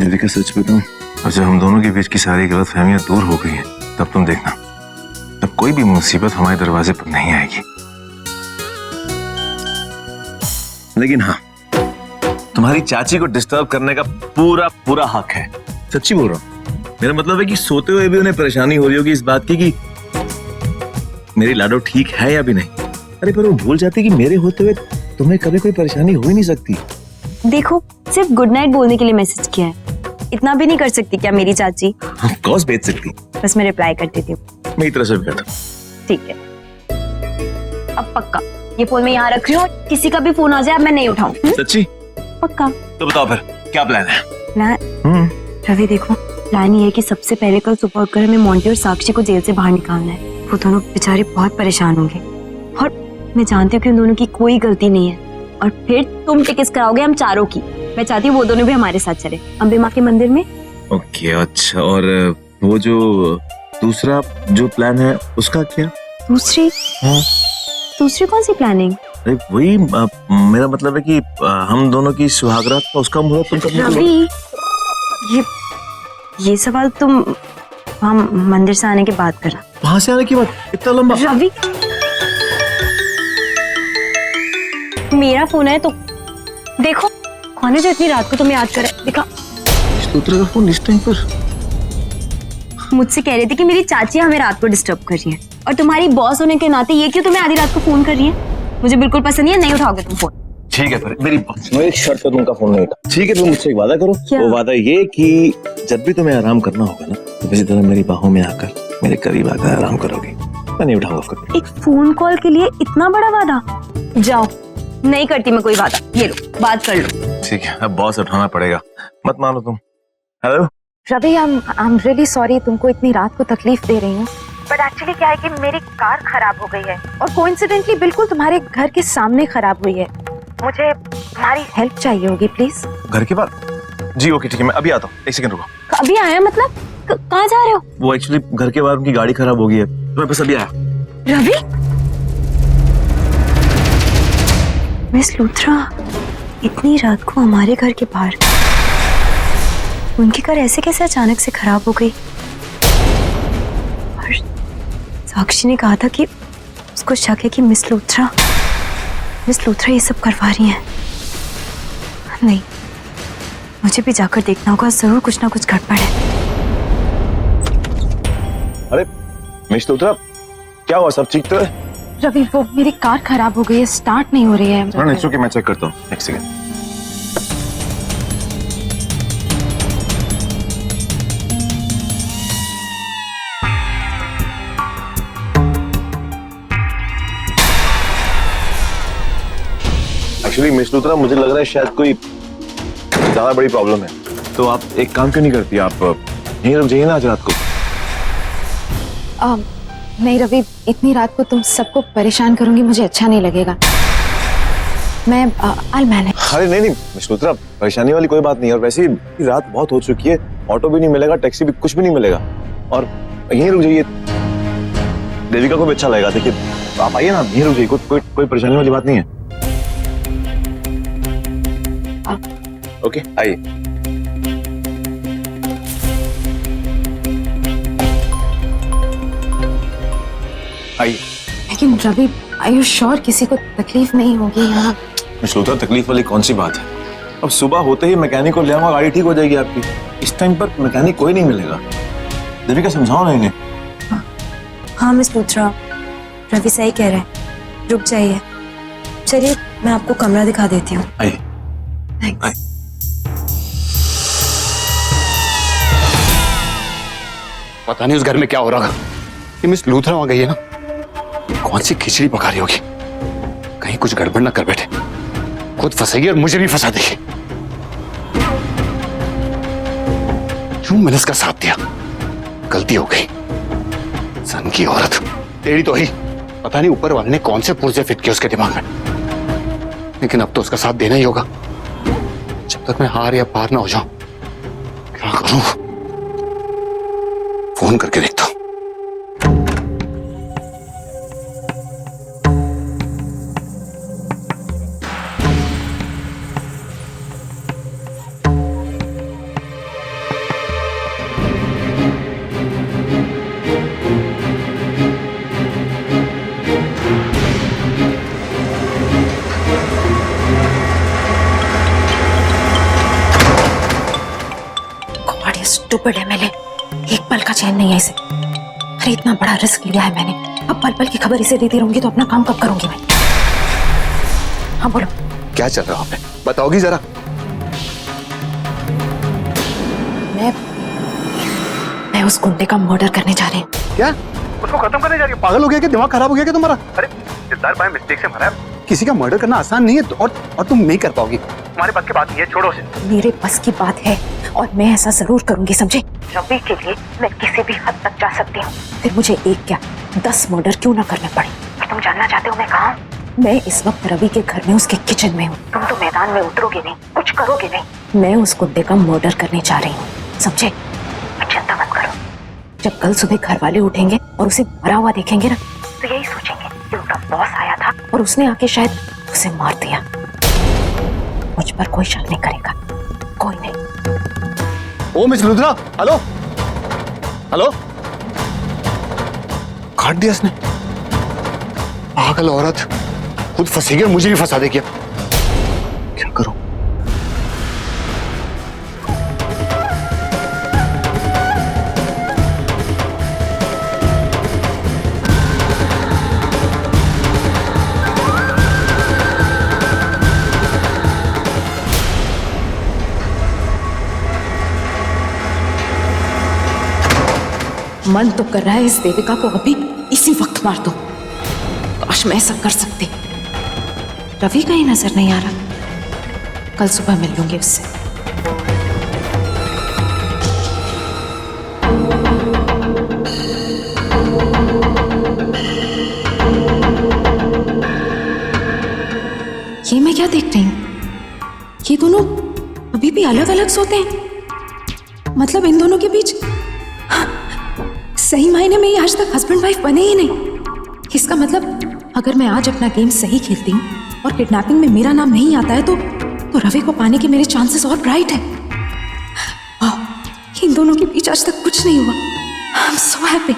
देविका सच बताऊं, और जब हम दोनों के बीच की सारी गलतफहमियां दूर हो गई हैं, तब तुम देखना, तब कोई भी मुसीबत हमारे दरवाजे पर नहीं आएगी। लेकिन हाँ, तुम्हारी चाची को डिस्टर्ब करने का पूरा पूरा हक है। सच्ची बोल रहा हूं। मेरा मतलब है कि सोते हुए भी उन्हें परेशानी हो रही होगी इस बात की कि मेरी लाडो ठीक है या भी नहीं। अरे पर वो भूल जाती कि मेरे होते हुए तुम्हें कभी कोई परेशानी हो ही नहीं सकती। देखो, सिर्फ गुड नाइट बोलने के लिए मैसेज किया है, इतना भी नहीं कर सकती क्या मेरी चाची? ऑफ कोर्स भेज सकती। बस मैं रिप्लाई कर देती हूँ। मेरी तरफ से भी करता। ठीक है, अब पक्का ये फोन मैं यहाँ रख रही हूँ, किसी का भी फोन आ जाए अब मैं नहीं उठाऊँ। सच्ची? पक्का। तो बताओ फिर क्या प्लान है? प्लान? रवि देखो, प्लान ये है कि सबसे पहले कल सुबह उठकर हमें मोंटी और साक्षी को जेल से बाहर निकालना है। वो दोनों बेचारे बहुत परेशान होंगे और मैं जानती हूँ कि उन दोनों की कोई गलती नहीं है। और फिर तुम टिकट्स कराओगे हम चारों की। मैं चाहती हूँ वो दोनों भी हमारे साथ चले अम्बे माँ के मंदिर में। ओके, अच्छा। और वो जो दूसरा जो प्लान है उसका क्या? दूसरी? हाँ। दूसरी कौन सी प्लानिंग? अरे वही मेरा मतलब है कि हम दोनों की सुहागरात का उसका मुहूर्त तुम कब? रवि, ये सवाल तुम हम मंदिर से आने के बाद करना। वहां से आने की बात? इतना लंबा? रवि, मेरा फोन है तो देखो, कौन है जो इतनी रात को तुम्हें याद करे? देखा स्तोत्र का फोन इस टाइम पर? मुझसे कह रहे थे कि मेरी चाची हमें रात को डिस्टर्ब कर रही है, और तुम्हारी बॉस होने के नाते ये क्यों तुम्हें आधी रात को फोन कर रही है? मुझे बिल्कुल पसंद नहीं है, नहीं उठाओगे तुम फोन। ठीक है, फिर मेरी एक शर्त पर तुमका फोन नहीं उठा। ठीक है, तुम मुझसे एक वादा करो। वो वादा ये कि जब भी तुम्हें आराम करना होगा ना, तो किसी तरह मेरी बाहों में आकर मेरे करीब आकर आराम करोगी। मैं नहीं उठाऊंगा फिर। एक फोन कॉल के लिए इतना बड़ा वादा? जाओ, नहीं करती मैं कोई वादा। ये लो, बात कर लो। ठीक है, अब बॉस उठाना पड़ेगा, मत मानो तुम। Hello Ravi, I am really sorry तुमको इतनी रात को तकलीफ दे रही हूँ, बट एक्चुअली क्या है कि मेरी कार खराब हो गई है और कोइंसिडेंटली बिल्कुल तुम्हारे घर के सामने खराब हुई है। मुझे तुम्हारी हेल्प चाहिए होगी प्लीज। घर के बाहर? जी ओके, ठीक है, मैं अभी आता हूँ। एक सेकंड रुको। अभी आया मतलब? कहाँ जा रहे हो? वो एक्चुअली घर के बाहर उनकी गाड़ी खराब हो गई है, मैं बस अभी आया। रवि, मिस लूथरा इतनी रात को हमारे घर के बाहर? उनकी कार ऐसे कैसे अचानक से खराब हो गई? और साक्षी ने कहा था कि उसको शक है कि मिस लूथरा ये सब करवा रही हैं। नहीं, मुझे भी जाकर देखना होगा, जरूर कुछ ना कुछ गड़बड़ है। अरे मिस लूथरा, क्या हुआ? सब ठीक तो है? रवि, वो मेरी कार खराब हो गई है, स्टार्ट नहीं हो रही है। नहीं, ओके, मैं चेक करता हूँ। एक सेकंड। एक्चुअली मिस लूथरा, मुझे लग रहा है शायद कोई ज्यादा बड़ी प्रॉब्लम है, तो आप एक काम क्यों नहीं करती, आप यहीं रुक जाइए ना आज रात को। नहीं रवि, इतनी रात को तुम सबको परेशान करूंगी, मुझे अच्छा नहीं लगेगा। मैं I'll manage। अरे नहीं मिस लूथरा, परेशानी वाली कोई बात नहीं है, और वैसे ही रात बहुत हो चुकी है, ऑटो भी नहीं मिलेगा, टैक्सी भी, कुछ भी नहीं मिलेगा, और यहीं रुक जाइए, देविका को भी अच्छा लगेगा। देखिए आप आइए ना, यहीं रुक जाइए, कोई परेशानी वाली बात नहीं है। ओके, आइए। आइए। लेकिन रवि, आर यू श्योर किसी को तकलीफ नहीं होगी यहाँ? मिस लूथरा, तकलीफ वाली कौन सी बात है? अब सुबह होते ही मैकेनिक को ले आऊंगा, गाड़ी ठीक हो जाएगी आपकी। इस टाइम पर मैकेनिक कोई नहीं मिलेगा। देविका समझाओ ना इन्हें। हाँ मिस लूथरा, रवि सही कह रहे हैं, रुक जाइए। चलिए मैं आपको कमरा दिखा देती हूँ। आइए। पता नहीं उस घर में क्या हो रहा है। ये मिस लूथरा वहां गई है ना, कौन सी खिचड़ी पका रही होगी, कहीं कुछ गड़बड़ ना कर बैठे, खुद फंसेगी और मुझे भी फंसा देगी। क्यों मैंने इसका साथ दिया? गलती हो गई। सन की औरत तेरी तो ही, पता नहीं ऊपर वाले ने कौन से पुर्जे फिट किए उसके दिमाग में, लेकिन अब तो उसका साथ देना ही होगा। जब तक मैं हार या पार ना हो जाऊं, क्या करूं? फोन करके देखता हूं। स्टूपिड है मेले, एक पल का चैन नहीं है इसे। अरे इतना बड़ा रिस्क लिया है मैंने, अब पल पल की खबर इसे देती रहूंगी तो अपना काम कब करूंगी मैं? हाँ बोलो। क्या चल रहा है पे? बताओगी जरा। मैं उस गुंडे का मर्डर करने जा रही हूँ। क्या? उसको खत्म करने जा रही हो? पागल हो गया क्या? दिमाग खराब हो गया क्या तुम्हारा? अरे दिलदार भाई मिस्टेक से मरा है। किसी का मर्डर करना आसान नहीं है और तुम नहीं कर पाओगी। तुम्हारे बस की बात नहीं है, छोड़ो उसे। मेरे बस की बात है और मैं ऐसा जरूर करूंगी, समझे? रवि के लिए मैं किसी भी हद तक जा सकती हूँ, फिर मुझे एक क्या 10 मर्डर क्यों ना करने पड़े। और तुम जानना चाहते हो मैं कहाँ हूँ? मैं इस वक्त रवि के घर में उसके किचन में हूँ। तुम तो मैदान में उतरोगे नहीं, कुछ करोगे नहीं। मैं उस गुंडे का मर्डर करने जा रही हूँ, समझे? चिंता मत करो। जब कल सुबह घर वाले उठेंगे और उसे मरा हुआ देखेंगे ना, तो यही सोचेंगे कि उनका बॉस आया था और उसने आके शायद उसे मार दिया। मुझ पर कोई शक नहीं करेगा, कोई नहीं। ओ मिस रुद्रा, हेलो हेलो। काट दिया इसने। पागल औरत, खुद फंसेगी और मुझे भी फंसा देगी। क्या करूं? मन तो कर रहा है इस देविका को अभी इसी वक्त मार दो। काश मैं ऐसा कर सकती। रवि का ही नजर नहीं आ रहा, कल सुबह मिल लूंगी उससे। ये मैं क्या देख रही हूँ? ये दोनों अभी भी अलग अलग सोते हैं। मतलब इन दोनों के बीच सही मायने में ये आज तक हस्बैंड वाइफ बने ही नहीं। इसका मतलब अगर मैं आज अपना गेम सही खेलती हूँ और किडनैपिंग में मेरा नाम नहीं आता है तो रवि को पाने के मेरे चांसेस और ब्राइट है। इन दोनों के बीच आज तक कुछ नहीं हुआ। I am so happy.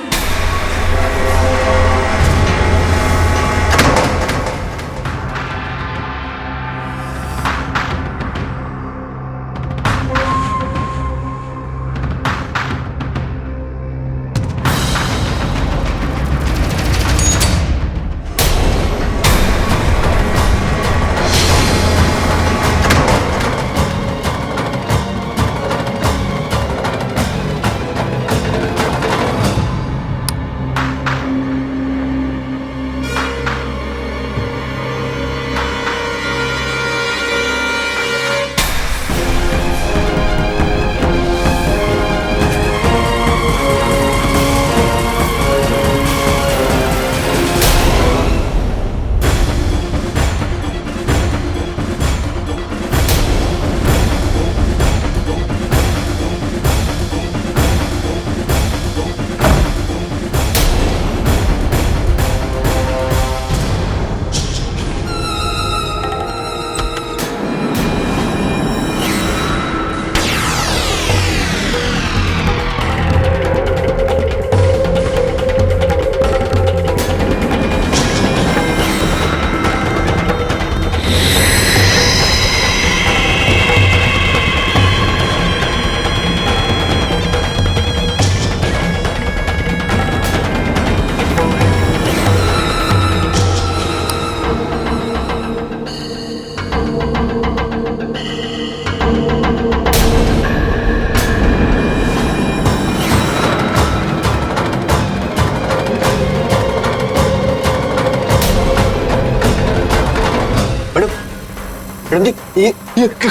Madam ji, ये क्या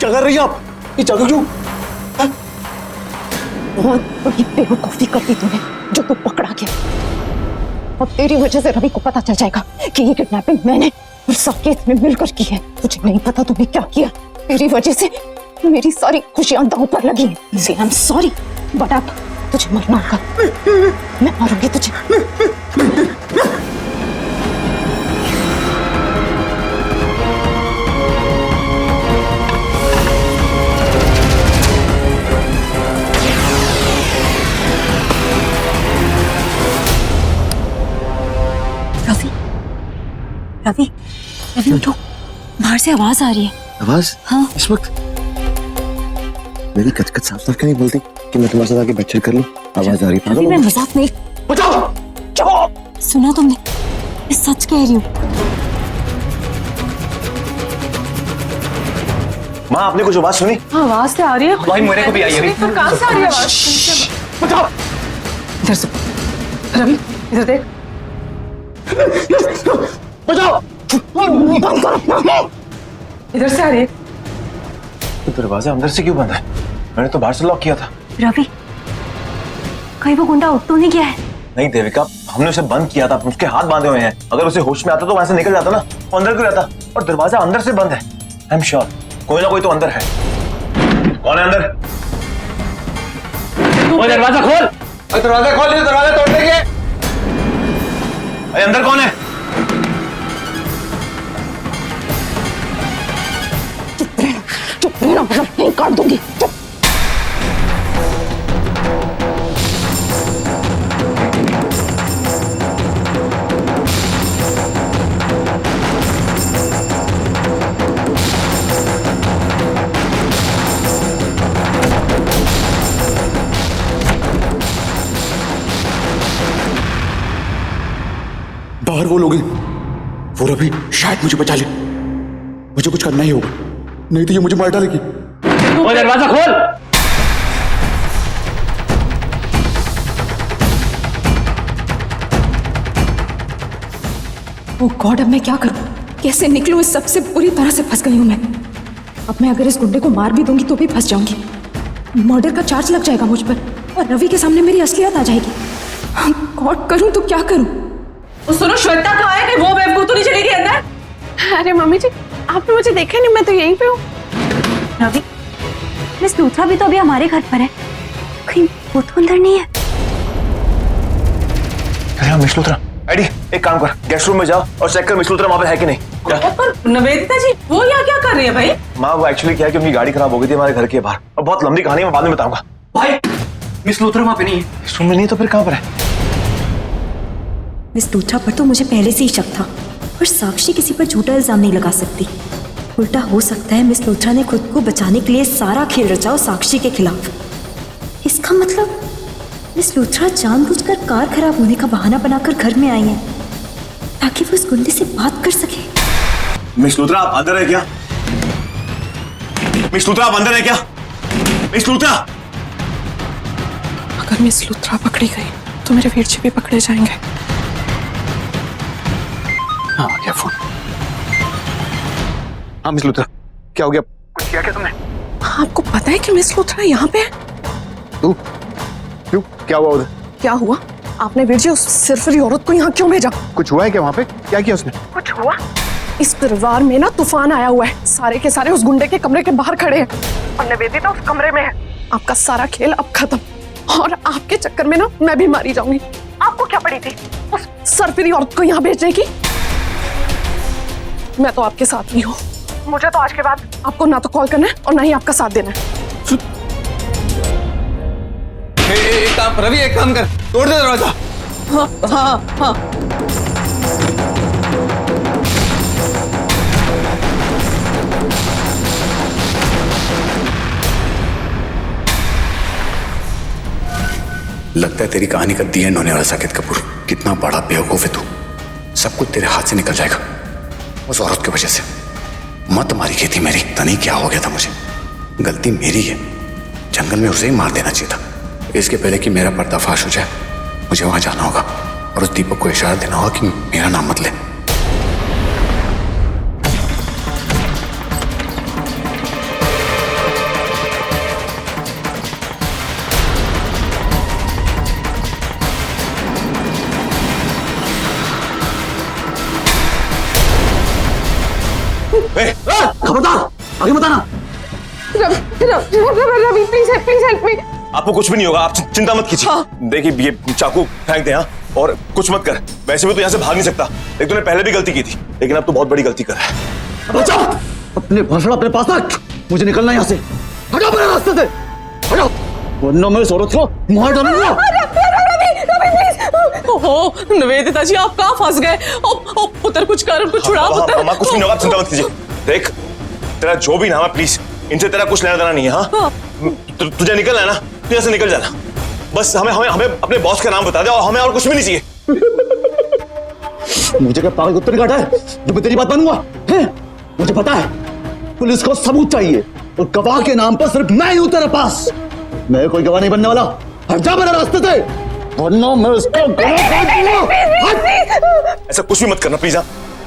कर रही है आप? ये जगह क्यों? बहुत बड़ी बेवकूफी कर दी तूने जो तू पकड़ा गया। अब तेरी वजह से रवि को पता चल जाएगा कि ये किडनैपिंग मैंने और साकेत ने मिलकर की है। तुझे नहीं पता तूने क्या किया। तेरी वजह से मेरी सारी खुशियां दांव पर लगी हैं। इसलिए आई एम सॉरी, बट अब तुझे मरना होगा। मैं मारूंगी तुझे। रवि, रवि उठो, बाहर से आवाज आ रही है। आवाज? हाँ। इस वक्त? मेरी कचकच साफ साफ क्यों नहीं बोलती? कि मैं तुम्हारे साथ आके बैठचर कर लूं? आवाज आ रही रवि, मैं मजाक नहीं। बचाओ। सुना तुमने? मैं सच कह रही हूँ। माँ, आपने कुछ आवाज सुनी? आवाज तो आ रही है भाई मेरे को भी आई है अभी। पर कहाँ से आ रही है आवाज? बचाओ। इधर से रवि, इधर देख। बचाओ। इधर से आ रही है। तो दरवाजा अंदर से क्यों बंद है? मैंने तो बाहर से लॉक किया था। रवि, कहीं वो गुंडा उठ तो नहीं गया है? नहीं देविका, हमने उसे बंद किया था, उसके हाथ बांधे हुए हैं। अगर उसे होश में आता तो वहां से निकल जाता ना, वो अंदर क्यों रहता? और दरवाजा अंदर से बंद है। आई एम श्योर कोई ना कोई तो अंदर है। कौन है अंदर? वो दरवाजा खोल। दरवाजा खोल, दरवाजा तोड़ देंगे। अरे अंदर कौन है? नहीं काट दूंगी। बाहर वो लोग हैं। वो रवि शायद मुझे बचा ले। मुझे कुछ करना ही होगा, नहीं तो ये मुझे मार डालेगी। वो दरवाजा खोल। ओ गॉड, अब मैं क्या करूं? कैसे निकलूं? इस सबसे बुरी तरह से फंस गई हूं मैं। अब मैं अगर इस गुंडे को मार भी दूंगी तो भी फंस जाऊंगी। मर्डर का चार्ज लग जाएगा मुझ पर और रवि के सामने मेरी असलियत आ जाएगी। गॉड, करूं तो क्या करूं? सुनो, श्वेता कहाँ है? वो बेवकूफ तो नहीं चलेगी अंदर? अरे मम्मी जी, आपने मुझे देखा नहीं, मैं तो यहीं पे हूँ। रवि, मिस लूथरा भी तो अभी हमारे घर पर है, कहीं वो तो अंदर नहीं है? अरे मिस लूथरा, आईडी एक काम कर, गेस्ट रूम में जाओ और चेक कर मिस लूथरा वहां पे है कि नहीं। पर निवेदिता जी, वो यहाँ क्या कर रही है भाई? माँ, वो एक्चुअली क्या है कि उनकी गाड़ी खराब हो गई थी हमारे घर के बाहर, और बहुत लंबी कहानी मैं बाद में बताऊंगा। भाई मिस लूथरा वहां पे नहीं है। इस रूम में नहीं तो फिर कहाँ पर है? मिस लूथरा पर तो मुझे पहले से ही शक था, पर साक्षी किसी पर झूठा इल्जाम नहीं लगा सकती। उल्टा हो सकता है मिस लूथरा ने खुद को बचाने के लिए सारा खेल रचा हो साक्षी के खिलाफ। इसका मतलब मिस लूथरा जानबूझकर कार खराब होने का बहाना बनाकर घर में आई है ताकि वो इस गुंडे से बात कर सके। मिस लूथरा, आप अंदर है क्या? मिस लूथरा, आप अंदर है क्या? मिस लूथरा! अगर मिस लूथरा पकड़ी गई तो मेरे वीर जी भी पकड़े जाएंगे। हाँ, आ गया फोन। हाँ मिस लूथरा, क्या हो गया? कुछ किया क्या तुमने? आपको पता है कि मिस लूथरा यहाँ पे है? तू क्यों, क्या हुआ उधर? क्या हुआ? आपने वीर जी उस सिरफिरी औरत को यहाँ क्यों भेजा? कुछ हुआ है क्या वहाँ पे? क्या किया उसने? कुछ हुआ? इस परिवार में ना तूफान आया हुआ है। सारे के सारे उस गुंडे के कमरे के बाहर खड़े हैं और निवेदिता उस कमरे में है। आपका सारा खेल अब खत्म, और आपके चक्कर में ना मैं भी मारी जाऊंगी। आपको क्या पड़ी थी उस सरफिरी औरत को यहाँ भेजने की? मैं तो आपके साथ नहीं हूँ। मुझे तो आज के बाद आपको ना तो कॉल करना है और ना ही आपका साथ देना है। एक काम रवि, एक काम कर, तोड़ दे दरवाजा। हाँ हाँ हाँ। लगता है तेरी कहानी का दी एंड होने वाला साकेत कपूर। कितना बड़ा बेवकूफ है तू, सब कुछ तेरे हाथ से निकल जाएगा उस औरत की वजह से। मत मारी गई थी मेरी, पता नहीं क्या हो गया था मुझे। गलती मेरी है, जंगल में उसे ही मार देना चाहिए था। इसके पहले कि मेरा पर्दाफाश हो जाए मुझे वहां जाना होगा और उस दीपक को इशारा देना होगा कि मेरा नाम मत ले। खबरदार, आगे बताना। Ravi please help me. आपको कुछ भी नहीं होगा, आप चिंता मत कीजिए। हाँ। देखिए ये चाकू फेंक दे यहाँ, और कुछ मत कर। वैसे भी तो यहाँ से भाग नहीं सकता, लेकिन तूने पहले भी गलती की थी, लेकिन अब तो बहुत बड़ी गलती कर रहा है। बचाओ, अपने भाषण अपने पास रख। मुझे निकलना है यहाँ से। हटाओ मेरे रास्ते से, हटाओ, वरना मैं इस औरत को मार डालूंगा। ओहो निवेदिता जी, आप कहाँ फंस गए? पुत्र कुछ कर, कुछ छुड़ा पुत्र। कुछ नहीं होगा, चिंता मत कीजिए। देख, तेरा जो भी नाम है प्लीज इनसे तेरा कुछ लेना देना नहीं है। हाँ, तुझे निकलना है ना, तू यहाँ से निकल जाना। बस हमें हमें हमें अपने बॉस का नाम बता दे और हमें और कुछ भी नहीं चाहिए। मुझे क्या पागल कुत्ते ने काटा है जो मैं तेरी बात मानूंगा? हैं? मुझे पता है पुलिस को सबूत चाहिए और गवाह के नाम पर सिर्फ मैं ही हूं तेरे पास। मैं कोई गवाह नहीं बनने वाला। हट जा मेरे रास्ते से, वरना मैं इसको गवाह काट दूंगा। ऐसा कुछ भी मत करना प्लीज।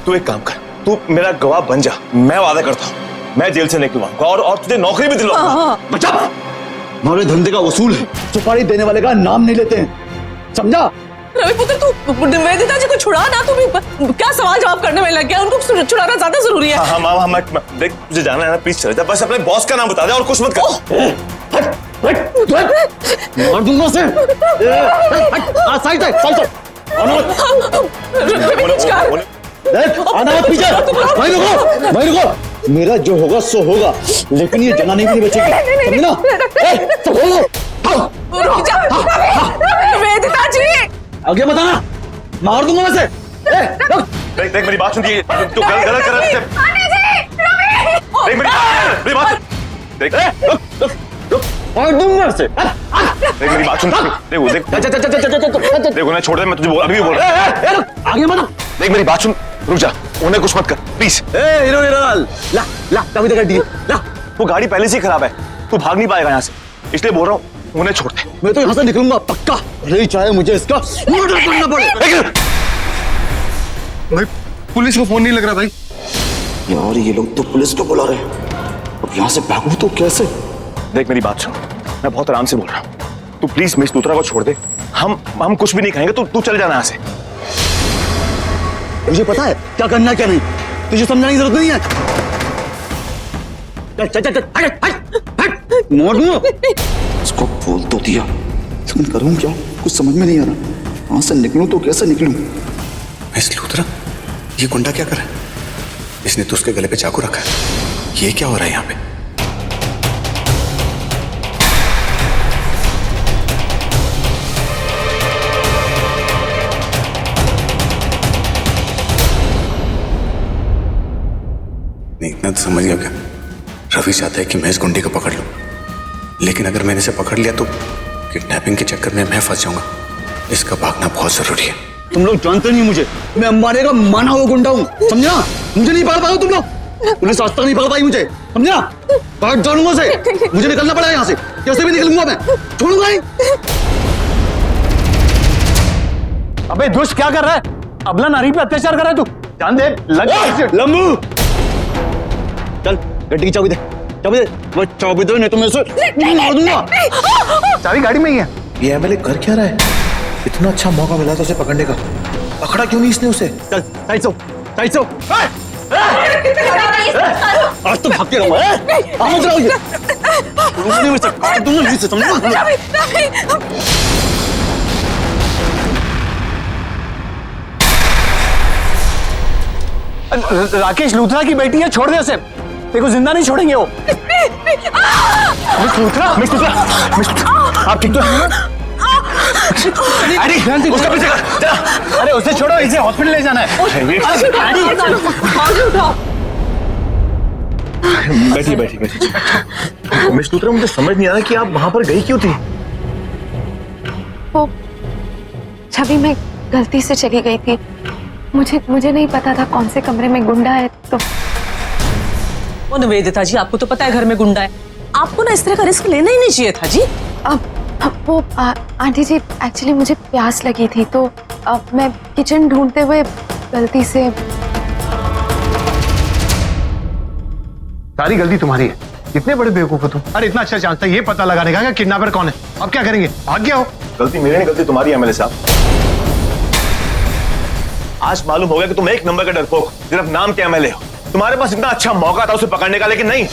तू एक काम कर, तू मेरा गवाह बन जा। मैं वादा करता हूँ मैं जेल से निकलवाऊंगा और तुझे नौकरी भी दिलवाऊंगा। बचा, हमारे धंधे का उसूल है सुपारी देने वाले का नाम नहीं लेते हैं, समझा? रवि पुत्र तू निवेदिता जी को छुड़ा ना, तू भी क्या सवाल जवाब करने में लग गया? उनको छुड़ाना ज्यादा जरूरी है। हाँ मामा देख तुझे जाना है ना, प्लीज चल जा। बस अपने बॉस का नाम बता दे और कुछ मत कर। मार दूंगा से। साइड देख, आना मत पीछे। भाई रुको, मेरा जो होगा सो होगा, लेकिन ये जनानी भी नहीं बचेगी, समझी ना? निवेदिता जी आगे बताना, मार दूंगा मैं से। देख मेरी बात सुन, तू गलत कर रहा है। देख मेरी बात देख मार दूंगा से। देख मेरी बात सुन, देख वो देख देखो ना, छोड़ दे, मैं तुझे अभी भी बोल रहा हूँ। आगे मत। देख मेरी बात सुन, रुक जा, उन्हें कुछ मत कर प्लीज। हीरो ला कभी तक दी ला। वो गाड़ी पहले से ही खराब है, तू भाग नहीं पाएगा यहाँ से, इसलिए बोल रहा हूँ उन्हें छोड़ दे। मैं तो यहाँ से निकलूंगा पक्का, नहीं चाहे मुझे इसका मर्डर करना पड़े। भाई पुलिस को फोन नहीं लग रहा भाई। यार ये लोग तो पुलिस को बुला रहे हैं, अब यहाँ से भागूं तो कैसे? देख मेरी बात सुन, मैं बहुत आराम से बोल रहा हूँ, तू प्लीज मिस लूथरा को छोड़ दे। हम कुछ भी नहीं खाएंगे, तू चल जाना यहाँ से। मुझे पता है क्या करना क्या नहीं, तुझे समझाने की जरूरत नहीं है। चल हट मोड़ दूं। इसको बोल तो दिया, लेकिन करूं क्या कुछ समझ में नहीं आ रहा। वहां से निकलूं तो कैसे निकलूं? मिस लूथरा, ये गुंडा क्या कर रहा है? इसने तो उसके गले पे चाकू रखा है। ये क्या हो रहा है यहाँ पे? नहीं, इतना तो समझ गया क्या? रवि चाहता है कि मैं इस गुंडे को पकड़ लूं, लेकिन अगर मैंने इसे पकड़ लिया तो किडनैपिंग के चक्कर में मैं फंस जाऊंगा। इसका भागना बहुत जरूरी है। तुम लोग जानते नहीं मुझे, मैं अंबानी का माना हुआ गुंडा हूँ, समझा? मुझे नहीं पकड़ पाओ तुम लोग, पुलिस आज तक नहीं पकड़ पाई मुझे, समझा? काट जानूंगा से, मुझे निकलना पड़ेगा यहाँ से, कैसे भी निकलूंगा मैं, छोड़ूंगा नहीं। अबे दुष्ट क्या कर रहा है? अबला नारी पे अत्याचार कर रहा है तू, जान दे। लंबू चल गड्डी की चाबी दे, चाबी दे, वो चाबी दे, नहीं तो मैं इसे मार दूंगा। चाबी गाड़ी में ही है। ये एमएलए कर क्या रहा है? इतना अच्छा मौका मिला था उसे पकड़ने का, पकड़ा क्यों नहीं इसने उसे? चल साइड सो। आज तो भाग के रहूंगा। आवाज रहा हूँ, नहीं मिल सकता, तुम नहीं से समझना। राकेश लूथरा की बेटी है, छोड़ दे उसे, देखो जिंदा नहीं छोड़ेंगे वो। मिस लूथरा, आप ठीक तो? अरे उसका पीछे कर, जा। अरे उसे छोड़ो, इसे हॉस्पिटल ले जाना है। बैठी। मिस लूथरा, मुझे समझ नहीं आ रहा कि आप वहां पर गई क्यों थी? वो छवि में गलती से चली गई थी, मुझे नहीं पता था कौन से कमरे में गुंडा है। तो वो निवेदिता जी, आपको तो पता है घर में गुंडा है, आपको ना इस तरह का रिस्क लेना ही नहीं चाहिए था जी। वो आंटी जी, एक्चुअली मुझे प्यास लगी थी तो मैं किचन ढूंढते हुए गलती से। सारी गलती तुम्हारी है, कितने बड़े बेवकूफ हो तुम। अरे इतना अच्छा चांस था ये पता लगाने का किडनैपर कौन है, अब क्या करेंगे? भाग गया हो। गलती मेरी नहीं, गलती तुम्हारी है एमएलए साहब। आज मालूम हो गया कि तुम एक नंबर का डरपोक, सिर्फ नाम के एमएलए हो। तुम्हारे पास इतना अच्छा मौका था उसे पकड़ने का, लेकिन नहीं,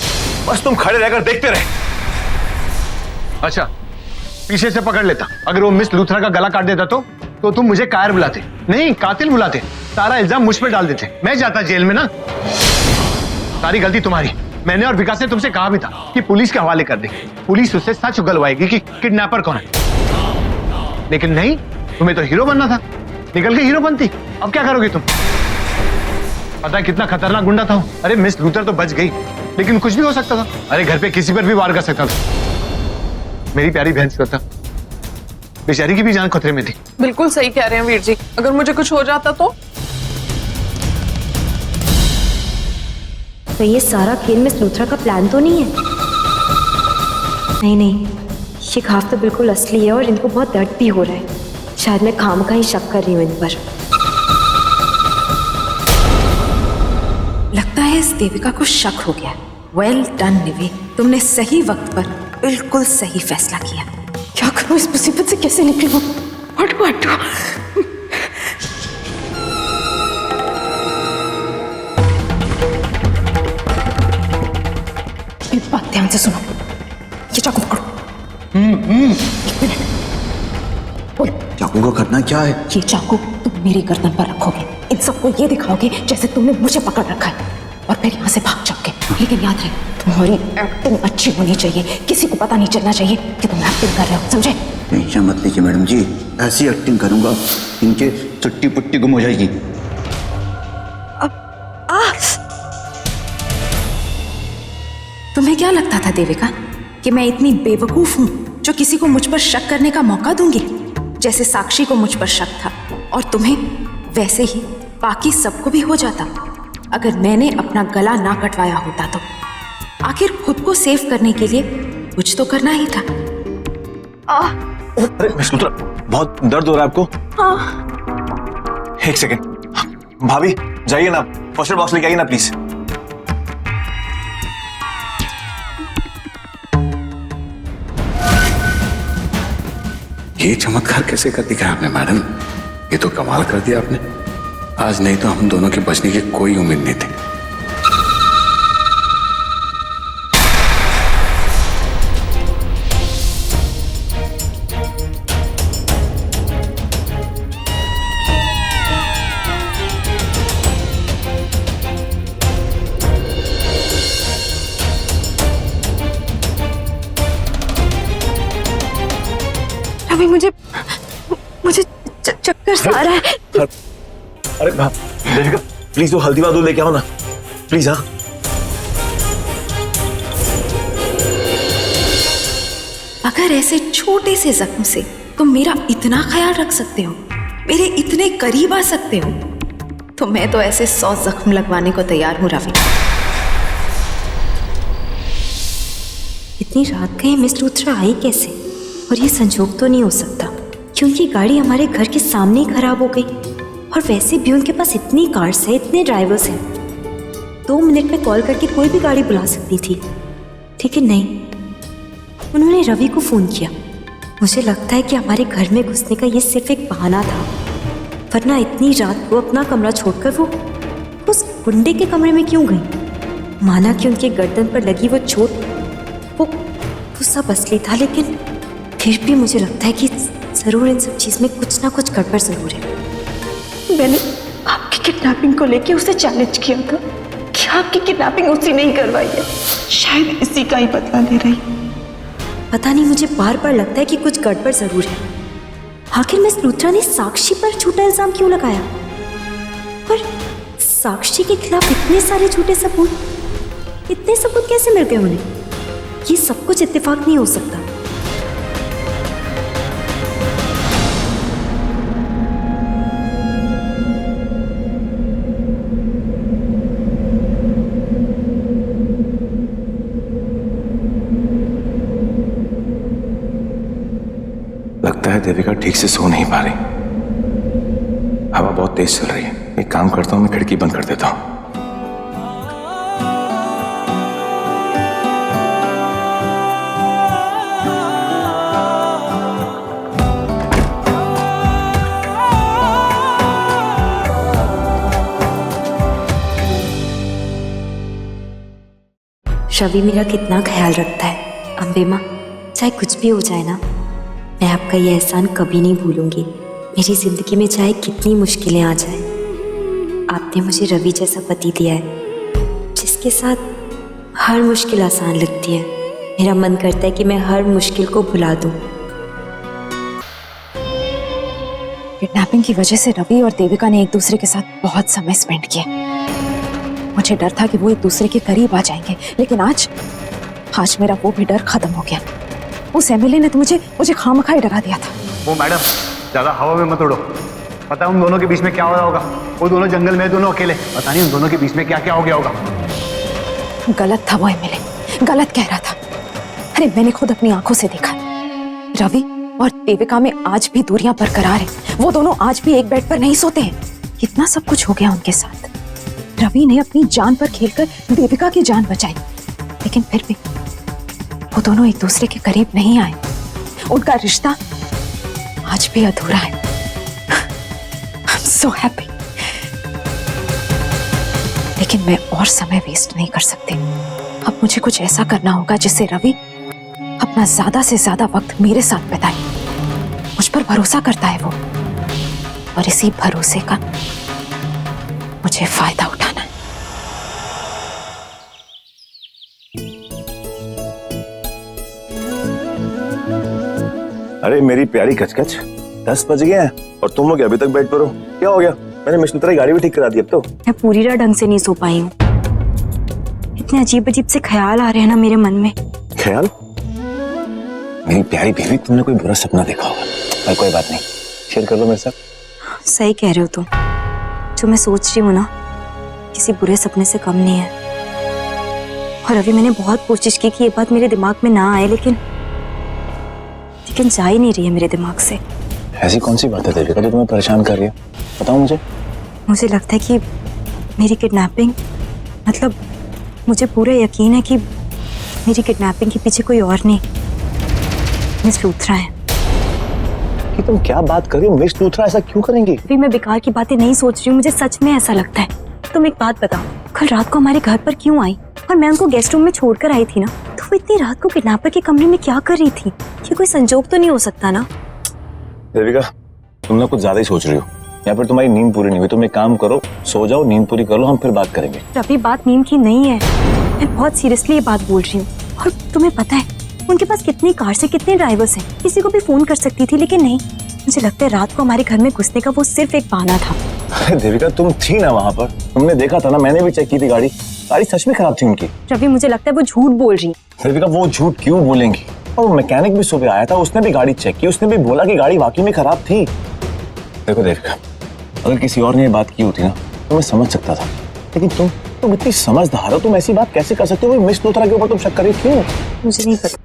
बस तुम खड़े रहकर देखते रहे। अच्छा, पीछे से पकड़ लेता, अगर वो मिस लूथरा का गला काट देता तो तुम मुझे कायर बुलाते, नहीं कातिल बुलाते, सारा इल्जाम मुझ पे डाल देते, मैं जाता जेल में ना। सारी गलती तुम्हारी। मैंने और विकास ने तुमसे कहा भी था कि पुलिस के हवाले कर दे, पुलिस उससे सच उगलवाएगी कि किडनैपर कौन है, लेकिन नहीं, तुम्हें तो हीरो बनना था, निकल के हीरो बनती। अब क्या करोगे तुम? पता है कितना खतरनाक गुंडा था। अरे मिस लूथर तो बच गई, लेकिन कुछ भी हो सकता था। अरे घर पे किसी पर भी वार कर सकता था। मेरी प्यारी बहन श्वेता, बेचारी की भी जान खतरे में थी। बिल्कुल सही कह रहे हैं वीर जी, अगर मुझे कुछ हो जाता तो ये सारा खेल मिस लूथरा का प्लान तो नहीं है? नहीं, ये घाव तो बिल्कुल असली है और इनको बहुत दर्द भी हो रहा है। शायद मैं खामखा ही शक कर रही हूँ इन पर। लगता है इस देविका को शक हो गया। वेल डन निवी, तुमने सही वक्त पर बिल्कुल सही फैसला किया। क्या करूं, इस मुसीबत से कैसे निकलूं? हटो हटो। एक बात ध्यान से सुनो, ये चाकू पकड़ो। चाकू का करना क्या है? ये चाकू तुम मेरी गर्दन पर रखोगे, इन सबको ये दिखाओगे जैसे तुमने मुझे पकड़ रखा है, और फिर यहाँ से भाग जाओगे। लेकिन याद रहे, तुम्हारी एक्टिंग अच्छी होनी चाहिए, किसी को पता नहीं चलना चाहिए कि तुम एक्टिंग कर रहे हो, समझे? टेंशन मत लीजिए मैडम जी, ऐसी एक्टिंग करूंगा इनके चट्टी पुट्टी गुम हो जाएगी। तुम्हें क्या लगता था देविका कि मैं इतनी बेवकूफ हूँ जो किसी को मुझ पर शक करने का मौका दूंगी? जैसे साक्षी को मुझ पर शक था और तुम्हें, वैसे ही बाकी सबको भी हो जाता अगर मैंने अपना गला ना कटवाया होता तो। आखिर खुद को सेव करने के लिए कुछ तो करना ही था। अरे मिस लूथरा, बहुत दर्द हो रहा है आपको? हाँ। एक सेकेंड भाभी, जाइए ना, फर्स्ट एड बॉक्स लेके आइए ना प्लीज। ये चमत्कार कैसे कर दिखाया आपने मैडम? ये तो कमाल कर दिया आपने। आज नहीं तो हम दोनों के बचने की कोई उम्मीद नहीं थी। अभी मुझे चक्कर सा आ रहा है। अरे देविका प्लीज वो हल्दी वाला दूध लेके आओ ना प्लीज। हाँ अगर ऐसे छोटे से जख्म से तुम मेरा इतना ख्याल रख सकते हो, मेरे इतने करीब आ सकते हो, तो मैं तो ऐसे 100 जख्म लगवाने को तैयार हूँ रवि। इतनी रात गई मिस लूथरा आई कैसे? और ये संजोग तो नहीं हो सकता क्योंकि गाड़ी हमारे घर के सामने ही खराब हो गई, और वैसे भी उनके पास इतनी कार्स है, इतने ड्राइवर्स हैं, 2 मिनट में कॉल करके कोई भी गाड़ी बुला सकती थी। लेकिन नहीं, उन्होंने रवि को फोन किया। मुझे लगता है कि हमारे घर में घुसने का ये सिर्फ एक बहाना था, वरना इतनी रात को अपना कमरा छोड़कर वो उस गुंडे के कमरे में क्यों गई? माना कि उनके गर्दन पर लगी वो चोट वो सब असली था, लेकिन फिर भी मुझे लगता है कि जरूर इन सब चीज में कुछ ना कुछ गड़बड़ जरूर है। मैंने आपकी किडनैपिंग को लेके उसे चैलेंज किया था कि आपकी किडनैपिंग उसी ने ही करवाई है, शायद इसी का ही बदला ले रही। पता नहीं, मुझे बार बार लगता है कि कुछ गड़बड़ जरूर है। आखिर मिस लूथरा ने साक्षी पर झूठा इल्जाम क्यों लगाया? और साक्षी के खिलाफ इतने सारे झूठे सबूत, इतने सबूत कैसे मिल गए उन्हें? ये सब कुछ इत्तेफाक नहीं हो सकता। लगता है देविका ठीक से सो नहीं पा रही। हवा बहुत तेज चल रही है। एक काम करता हूं, मैं खिड़की बंद कर देता हूं। रवि मेरा कितना ख्याल रखता है। अम्बे माँ, चाहे कुछ भी हो जाए ना, मैं आपका ये एहसान कभी नहीं भूलूंगी। मेरी जिंदगी में चाहे कितनी मुश्किलें आ जाए, आपने मुझे रवि जैसा पति दिया है जिसके साथ हर मुश्किल आसान लगती है। मेरा मन करता है कि मैं हर मुश्किल को भुला दूं। किडनैपिंग की वजह से रवि और देविका ने एक दूसरे के साथ बहुत समय स्पेंड किया। मुझे डर था कि वो एक दूसरे के करीब आ जाएंगे, लेकिन आज मेरा वो भी डर खत्म हो गया। उस एमएलए ने तो मुझे खामखा ही डरा दिया था। वो मैडम ज्यादा हवा में मत उड़ो। पता है उन दोनों के बीच में क्या हो रहा होगा? वो दोनों जंगल में, दोनों अकेले, पता नहीं उन दोनों के बीच में क्या क्या हो गया होगा। गलत था वो एमएलए, गलत कह रहा था। अरे मैंने खुद अपनी आंखों से देखा, रवि और देविका में आज भी दूरियां बरकरार है। वो दोनों आज भी एक बेड पर नहीं सोते हैं। इतना सब कुछ हो गया उनके साथ। रवि ने अपनी जान पर खेलकर देविका की जान बचाई, लेकिन फिर भी वो दोनों एक दूसरे के करीब नहीं आए। उनका रिश्ता आज भी अधूरा है। I'm so happy। लेकिन मैं और समय वेस्ट नहीं कर सकती। अब मुझे कुछ ऐसा करना होगा जिससे रवि अपना ज्यादा से ज्यादा वक्त मेरे साथ बिताए। मुझ पर भरोसा करता है वो, और इसी भरोसे का मुझे फायदा उठाना है। अरे मेरी प्यारी कचकच, 10 बज गए हैं और तुम लोग अभी तक बेड पर हो। क्या हो गया? मैंने मिस लूथरा की गाड़ी भी ठीक करा दी अब तो। मैं पूरी रात ढंग से नहीं सो पाई हूँ। इतने अजीब अजीब से ख्याल आ रहे हैं ना मेरे मन में। ख्याल? मेरी प्यारी बेबी, तुमने कोई बुरा सपना देखा होगा, पर कोई बात नहीं, शेयर कर लो मेरे साथ। सही कह रहे हो तुम। जो मैं सोच रही हूँ ना, किसी बुरे सपने से कम नहीं है। और अभी मैंने बहुत कोशिश की कि ये बात मेरे दिमाग में ना आए, लेकिन जा ही नहीं रही है मेरे दिमाग से। ऐसी कौन सी बात है देविका जो तुम्हें परेशान कर रही है? बताओ मुझे। मुझे लगता है कि मेरी किडनैपिंग, मतलब मुझे पूरा यकीन है कि मेरी किडनैपिंग के पीछे कोई और नहीं, मिस लूथरा है। कि तुम क्या बात कर रही हो? मिस लूथरा ऐसा क्यों करेंगी? अभी मैं बेकार की बातें नहीं सोच रही हूँ, मुझे सच में ऐसा लगता है। तुम एक बात बताओ, कल रात को हमारे घर पर क्यों आई? और मैं उनको गेस्ट रूम में छोड़कर आई थी ना, तो वो इतनी रात को किडनैपर के कमरे में क्या कर रही थी? ये कोई संजोग तो नहीं हो सकता ना? देविका, तुम ना कुछ ज्यादा ही सोच रही हो, या फिर तुम्हारी नींद पूरी नहीं हुई। तुम एक काम करो, सो जाओ, नींद पूरी कर लो, हम फिर बात करेंगे। अभी बात नींद की नहीं है, मैं बहुत सीरियसली ये बात बोल रही हूँ। और तुम्हें पता है उनके पास कितनी कार से कितने ड्राइवर्स हैं, किसी को भी फोन कर सकती थी, लेकिन नहीं। मुझे लगता है रात को हमारे घर में घुसने का वो सिर्फ एक बहाना था। अरे देविका, तुम थी ना वहाँ पर, तुमने देखा था ना, मैंने भी चेक की थी गाड़ी सच में खराब थी उनकी। रवि, मुझे लगता है वो झूठ बोल रही है। देविका, वो झूठ क्यों बोलेंगी? और मैकेनिक भी सुबह आया था, उसने भी गाड़ी चेक की, उसने भी बोला कि गाड़ी वाकई में खराब थी। देखो देविका, अगर किसी और ने ये बात की होती ना तो मैं समझ सकता था, लेकिन तुम इतनी समझदार हो, तुम ऐसी बात कैसे कर सकते हो? मिस लूथरा के ऊपर तुम शक कर रही क्यों? मुझे नहीं पता।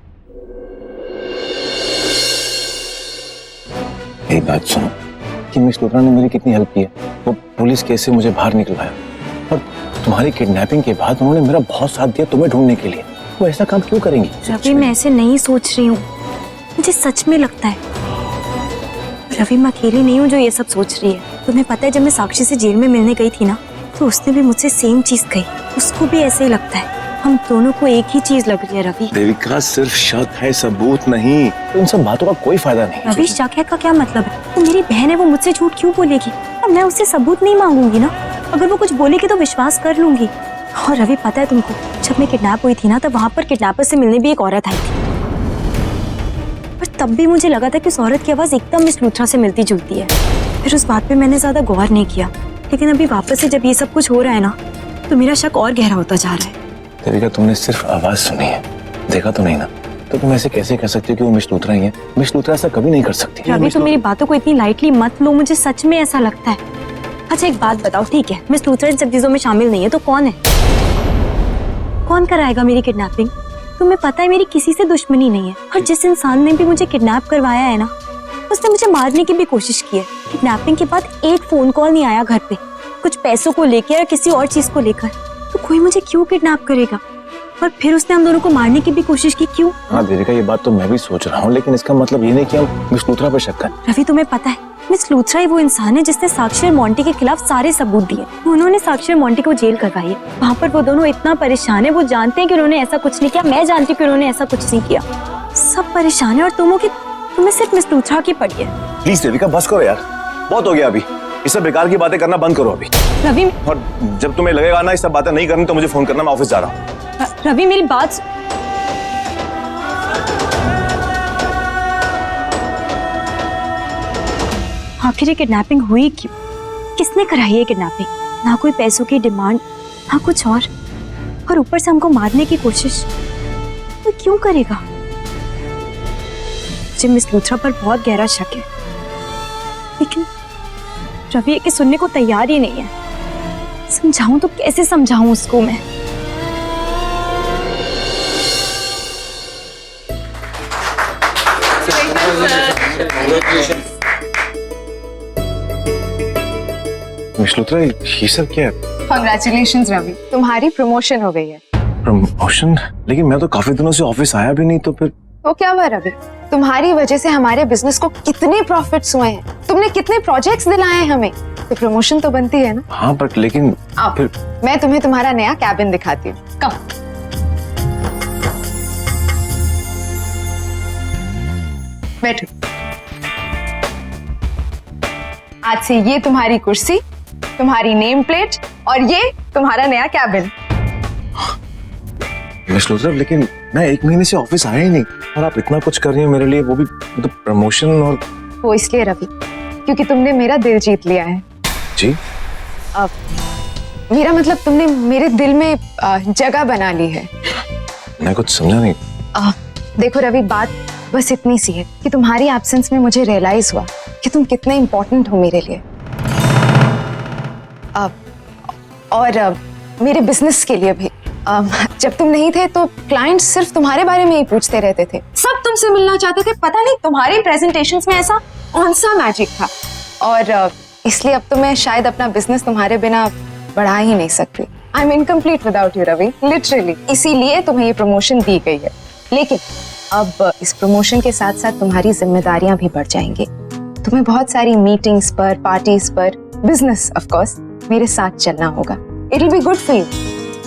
एक बात सुनो कि मिस लूथरा ने मेरी कितनी हेल्प की है। वो पुलिस केस से मुझे बाहर निकलवाया, और तुम्हारी किडनैपिंग के बाद उन्होंने मेरा बहुत साथ दिया तुम्हें ढूंढने के लिए। वो ऐसा काम क्यों करेंगी? रवि, मैं ऐसे नहीं सोच रही हूँ, मुझे सच में लगता है। रवि, मैं अकेली नहीं हूँ जो ये सब सोच रही है। तुम्हें पता है जब मैं साक्षी से जेल में मिलने गई थी ना, तो उसने भी मुझसे सेम चीज कही। उसको भी ऐसे ही लगता है। हम दोनों को एक ही चीज लग रही है। रवि, देविका, सिर्फ शक है, सबूत नहीं। तो इन सब बातों का कोई फायदा नहीं। रवि, शक है का क्या मतलब है? वो मेरी बहन है, वो मुझसे झूठ क्यों बोलेगी? और मैं उससे सबूत नहीं मांगूंगी ना। अगर वो कुछ बोलेगी तो विश्वास कर लूंगी। और रवि, पता है तुमको, जब मैं किडनैप हुई थी ना, तब वहां पर किडनैपर से मिलने भी एक औरत आई थी। पर तब भी मुझे लगा था कि उस औरत की आवाज एकदम मिस लूथरा से मिलती जुलती है। फिर उस बात पे मैंने ज्यादा गौर नहीं किया, लेकिन अभी वापस से जब ये सब कुछ हो रहा है ना, तो मेरा शक और गहरा होता जा रहा है। देविका, तुमने सिर्फ आवाज सुनी है, देखा तो नहीं ना, तो तुम ऐसे कैसे कह सकती हो कि वो मिस लूथरा ही है? मिस लूथरा ऐसा कभी नहीं कर सकती। रवि, तुम मेरी बातों को इतनी लाइटली मत लो, मुझे सच में ऐसा लगता है। अच्छा एक बात बताओ, ठीक है, मिस लूथरा इन सब चीजों में शामिल नहीं है, तो कौन है? कौन कराएगा मेरी किडनैपिंग? तुम्हें पता है मेरी किसी से दुश्मनी नहीं है, और जिस इंसान ने भी मुझे किडनैप करवाया है ना, उसने मुझे मारने की भी कोशिश की है। किडनैपिंग के बाद एक फोन कॉल नहीं आया घर पे, कुछ पैसों को लेकर या किसी और चीज को लेकर। तो कोई मुझे क्यों किडनैप करेगा? और फिर उसने हम दोनों को मारने की भी कोशिश की, क्यों? हाँ देविका, ये बात तो मैं भी सोच रहा हूँ, लेकिन इसका मतलब ये नहीं कि हम मिस लूथरा पर शक करें। रवि, तुम्हें पता है मिस लूथरा ही वो इंसान है जिसने साक्षी और मोंटी के खिलाफ सारे सबूत दिए। उन्होंने साक्षी और मोंटी को जेल करवाई है। वहाँ पर वो दोनों इतना परेशान है, वो जानते हैं कि उन्होंने ऐसा कुछ नहीं किया, मैं जानती हूँ कि उन्होंने ऐसा कुछ नहीं किया। सब परेशान है और तुम्हें सिर्फ मिस लूथरा की पड़ी है। प्लीज देविका, बस करो यार, बहुत हो गया अभी। ये सब बेकार की बातें करना बंद करो अभी। रवि, और जब तुम्हें लगेगा ना ये सब बातें नहीं करनी तो मुझे फोन करना, मैं ऑफिस जा रहा हूँ। रवि, मेरी बात आखिर ये किडनैपिंग हुई क्यों? किसने कराई है किडनैपिंग? ना कोई पैसों की डिमांड, ना कुछ और ऊपर से हमको मारने की कोशिश। वो क्यों करेगा? मुझे मिस लूथरा पर बहुत गहरा शक है, लेकिन रवि ये कि सुनने को तैयार ही नहीं है। समझाऊं तो कैसे समझाऊं उसको मैं? मिस लूथरा, ये सब क्या है? Congratulations रवि, तुम्हारी प्रमोशन हो गई है। प्रमोशन? लेकिन मैं तो काफी दिनों से ऑफिस आया भी नहीं, तो फिर तो क्या हुआ रवि, तुम्हारी वजह से हमारे बिजनेस को कितने प्रॉफिट्स हुए हैं, तुमने कितने प्रोजेक्ट्स दिलाए हैं हमें, तो प्रमोशन तो बनती है ना। हाँ, बट लेकिन अब फिर मैं तुम्हें तुम्हारा नया कैबिन दिखाती हूँ, कम। बैठो। आज से ये तुम्हारी कुर्सी, तुम्हारी नेम प्लेट और ये तुम्हारा नया कैबिन। मिस लूथरा, लेकिन मैं 1 महीने से ऑफिस आया ही नहीं और आप इतना कुछ कर रही हो मेरे लिए, वो भी तो प्रमोशन। और वो इसलिए रवि क्योंकि तुमने मेरा दिल जीत लिया है। जी? अब मेरा मतलब तुमने मेरे दिल में जगह बना ली है। मैं कुछ समझा नहीं। देखो रवि, बात बस इतनी सी है कि तुम्हारी एब्सेंस में मुझे रियलाइज हुआ कि तुम कितने इम्पोर्टेंट हो मेरे लिए, और मेरे बिजनेस के लिए भी। जब तुम नहीं थे तो क्लाइंट्स सिर्फ तुम्हारे बारे में ही पूछते रहते थे, सब तुमसे मिलना चाहते थे। पता नहीं तुम्हारे प्रेजेंटेशंस में ऐसा कौन सा मैजिक था, और इसलिए अब तो मैं शायद अपना बिजनेस तुम्हारे बिना बढ़ा ही नहीं सकती। I am incomplete without you Ravi, literally. इसीलिए तुम्हें ये प्रमोशन दी गई है, लेकिन अब इस प्रमोशन के साथ साथ तुम्हारी जिम्मेदारियां भी बढ़ जाएंगी। तुम्हें बहुत सारी मीटिंग्स पर, पार्टीज पर, बिजनेस ऑफ कोर्स मेरे साथ चलना होगा। It will be good for you.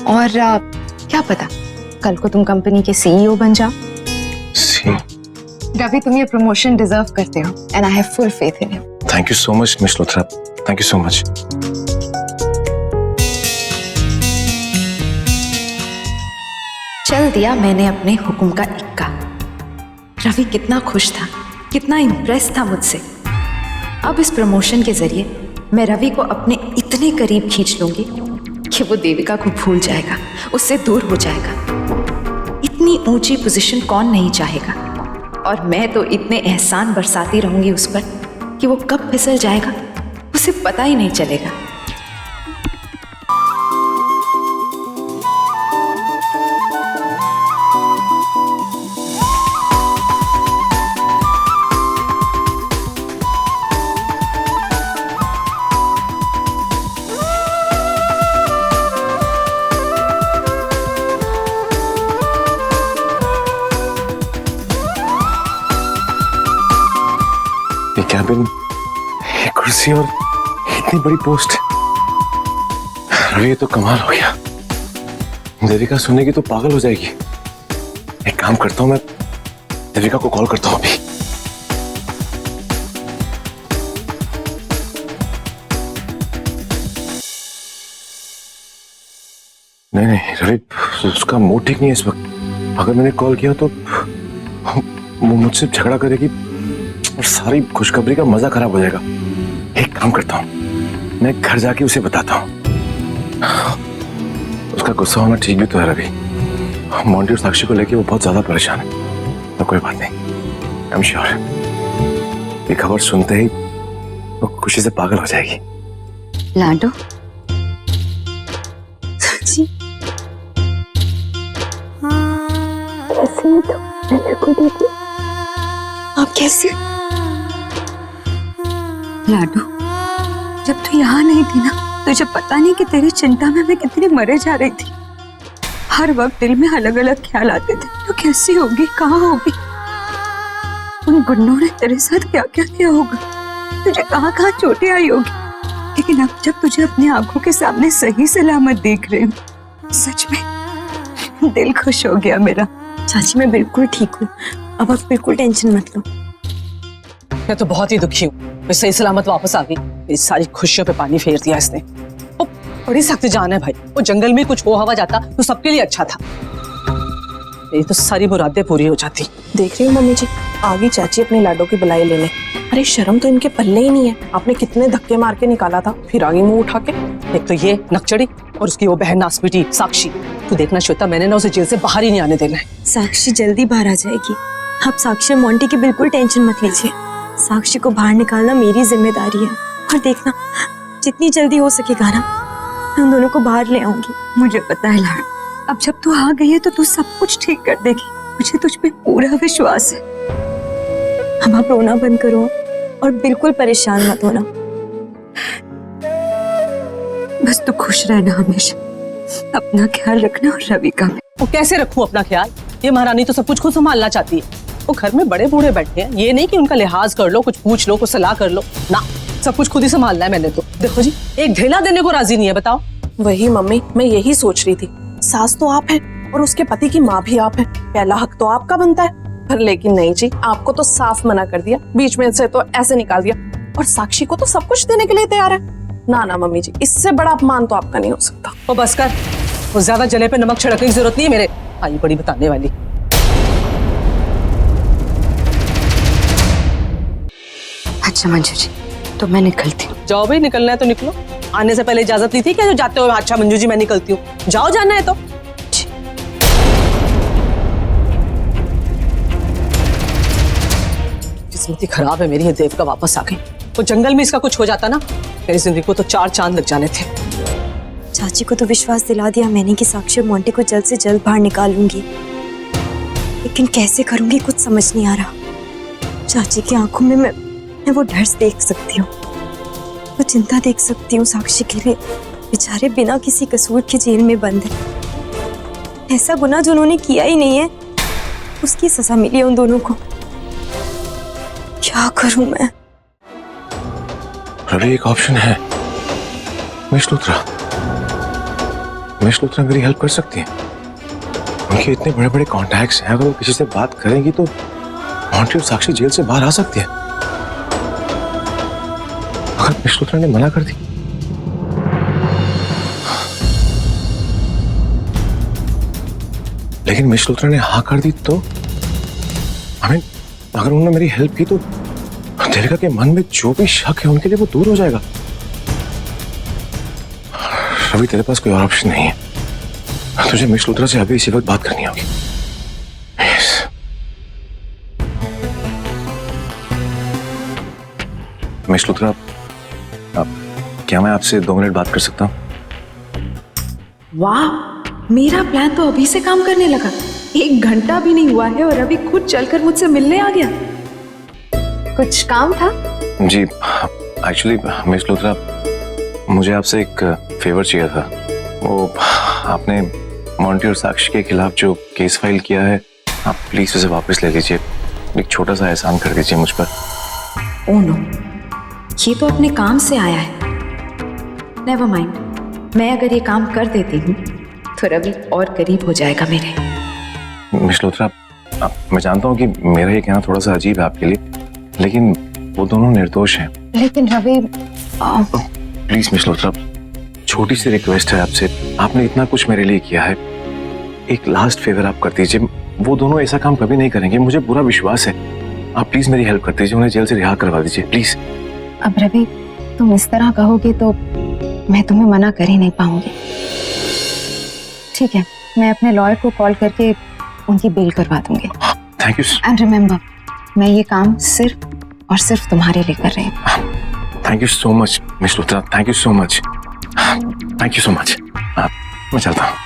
और क्या पता कल को तुम कंपनी के सीईओ बन जाओ। रवि, तुम ये प्रमोशन डिजर्व करते हो and I have full faith in you. Thank you so much miss Luthra, thank you so much. चल दिया मैंने अपने हुक्म का इक्का। रवि कितना खुश था, कितना इम्प्रेस था मुझसे। अब इस प्रमोशन के जरिए मैं रवि को अपने इतने करीब खींच लूंगी कि वो देविका को भूल जाएगा, उससे दूर हो जाएगा। इतनी ऊंची पोजीशन कौन नहीं चाहेगा, और मैं तो इतने एहसान बरसाती रहूंगी उस पर कि वो कब फिसल जाएगा उसे पता ही नहीं चलेगा। ये कैबिन, ये कुर्सी और इतनी बड़ी पोस्ट। रवि, ये तो कमाल हो गया। देविका सुनेगी तो पागल हो जाएगी। एक काम करता हूं, मैं देविका को कॉल करता हूं अभी। नहीं नहीं रवि, उसका मूड ठीक नहीं है इस वक्त। अगर मैंने कॉल किया तो वो मुझसे झगड़ा करेगी और सारी खुशखबरी का मजा खराब हो जाएगा। एक काम करता हूँ, मैं घर जाके उसे बताता हूँ। उसका गुस्सा होना ठीक भी तो है रवि। मोंटी और साक्षी को लेके वो बहुत ज्यादा परेशान है। तो कोई बात नहीं, आई एम श्योर ये खबर सुनते ही वो खुशी से पागल हो जाएगी। लाडो, सच्ची आप कैसे? लाडो, जब तू यहाँ नहीं थी ना, तुझे पता नहीं कि तेरी चिंता में मैं कितनी मरे जा रही थी। हर वक्त दिल में अलग अलग ख्याल आते थे, तो कैसी होगी, कहाँ होगी, उन गुंडों ने तेरे साथ क्या क्या किया होगा, तुझे कहाँ कहाँ चोटें आई होगी। लेकिन अब जब तुझे अपनी आंखों के सामने सही सलामत देख रही हूँ, सच में दिल खुश हो गया मेरा। चाची, मैं बिल्कुल ठीक हूँ, अब आप बिल्कुल टेंशन मत लो। मैं तो बहुत ही दुखी हूँ। मैं सही सलामत वापस आ गई, मेरी सारी खुशियों पे पानी फेर दिया इसने। वो बड़ी सख्त जान है भाई, वो जंगल में कुछ हो हवा जाता तो सबके लिए अच्छा था। मेरी तो सारी मुरादें पूरी हो जाती। देख रही हूँ मम्मी जी, आगे चाची अपने लाडो की बुलाई लेने। अरे शर्म तो इनके पल्ले ही नहीं है। आपने कितने धक्के मार के निकाला था, फिर आगे मुंह उठा के। एक तो ये नकचड़ी और उसकी वो बहन नासपीटी साक्षी। तू देखना श्वेता, मैंने ना उसे जेल से बाहर ही नहीं आने देना है। साक्षी जल्दी बाहर आ जाएगी, आप साक्षी और मोंटी की बिल्कुल टेंशन मत लीजिए। साक्षी को बाहर निकालना मेरी जिम्मेदारी है। और देखना, जितनी जल्दी हो सकेगा ना, मैं उन दोनों को बाहर ले आऊंगी। मुझे पता है लाड, अब जब तू आ गई है तो तू सब कुछ ठीक कर देगी। मुझे तुझ पे पूरा विश्वास है। अब आप रोना बंद करो और बिल्कुल परेशान मत होना। बस तू खुश रहना हमेशा। अपना ख्याल रखना और रवि का भी। वो कैसे रखूं अपना ख्याल? ये महारानी तो सब कुछ खुद संभालना चाहती है। वो घर में बड़े बूढ़े बैठे हैं, ये नहीं कि उनका लिहाज कर लो, कुछ पूछ लो, कुछ सलाह कर लो ना। सब कुछ खुद ही संभालना है मैंने तो। देखो जी, एक ढेला देने को राजी नहीं है, बताओ। वही मम्मी, मैं यही सोच रही थी। सास तो आप हैं और उसके पति की माँ भी आप हैं। पहला हक तो आपका बनता है। पर लेकिन नहीं जी, आपको तो साफ मना कर दिया, बीच में से तो ऐसे निकाल दिया। और साक्षी को तो सब कुछ देने के लिए तैयार है। ना ना मम्मी जी, इससे बड़ा अपमान तो आपका नहीं हो सकता। वो बस कर, वो ज्यादा जले पे नमक छिड़कने की जरूरत नहीं है मेरे। आई बड़ी बताने वाली। अच्छा मंजू जी, तो मैं निकलती हूँ। जाओ भाई, निकलना है तो निकलो। आने से पहले इजाजत ली थी क्या जो जाते हुए? अच्छा मंजू जी, मैं निकलती हूँ। जाओ, जाना है तो। किस्मत खराब है मेरी, ये देवका वापस आ गई। वो जंगल में इसका कुछ हो जाता ना, मेरी जिंदगी को तो 4 चांद लग जाने थे। चाची को तो विश्वास दिला दिया मैंने कि साक्षी और मोंटी को जल्द से जल्द बाहर निकालूंगी, लेकिन कैसे करूंगी कुछ समझ नहीं आ रहा। चाची की आंखों में मैं वो डर देख सकती हूँ, वो चिंता देख सकती हूँ साक्षी के लिए। बेचारे बिना किसी कसूर के जेल में बंद है। ऐसा गुनाह जो उन्होंने किया ही नहीं है, उसकी सजा मिली है उन दोनों को। क्या करूं मैं? रवि, एक ऑप्शन है। मिस लूथरा मेरी हेल्प कर सकती है। उनके इतने बड़े बड़े कॉन्टैक्ट्स हैं, अगर वो किसी से बात करेंगी तो मोंटी और साक्षी जेल से बाहर आ सकती है। अगर मिस लूथरा ने मना कर दी, लेकिन मिस लूथरा ने हाँ कर दी तो अगर उन्होंने मेरी हेल्प की तो देविका के मन में जो भी शक है उनके लिए वो दूर हो जाएगा। रवि, तेरे पास कोई और ऑप्शन नहीं है। तुझे मिस लूथरा से अभी इसी वक्त बात करनी होगी। yes. मिस लूथरा, क्या मैं आपसे 2 मिनट बात कर सकता हूँ? वाह, मेरा प्लान तो अभी से काम करने लगा। 1 घंटा भी नहीं हुआ है और अभी खुद चलकर मुझसे मिलने आ गया। कुछ काम था? जी, एक्चुअली मिस लूथरा, मुझे आपसे एक फेवर चाहिए था। वो आपने मोंटी और साक्षी के खिलाफ जो केस फाइल किया है, आप प्लीज उसे वापस ले लीजिए। एक छोटा सा एहसान कर दीजिए मुझ पर। ओह नो, ये तो अपने काम से आया है। नेवर माइंड, मैं अगर ये काम कर देती हूँ तो रवि और करीब हो जाएगा मेरे। मिस लूथरा, मैं जानता हूँ कि मेरा ये कहना थोड़ा सा अजीब है आपके लिए, लेकिन वो दोनों निर्दोष हैं। लेकिन रवि, प्लीज मिस लूथरा, छोटी सी रिक्वेस्ट है आपसे। आपने इतना कुछ मेरे लिए किया है, एक लास्ट फेवर आप कर दीजिए। वो दोनों ऐसा काम कभी नहीं करेंगे, मुझे पूरा विश्वास है। आप प्लीज मेरी हेल्प कर दीजिए, उन्हें जेल से रिहा करवा दीजिए प्लीज। अब रवि, तुम इस तरह कहोगे तो मैं तुम्हें मना कर ही नहीं पाऊंगी। ठीक है, मैं अपने लॉयर को कॉल करके उनकी बेल करवा दूंगी। Thank you. एंड रिमेम्बर, मैं ये काम सिर्फ और सिर्फ तुम्हारे लिए कर रही हूँ। Thank you so much miss Luthra, thank you so much, thank you so much. मैं चलता हूँ।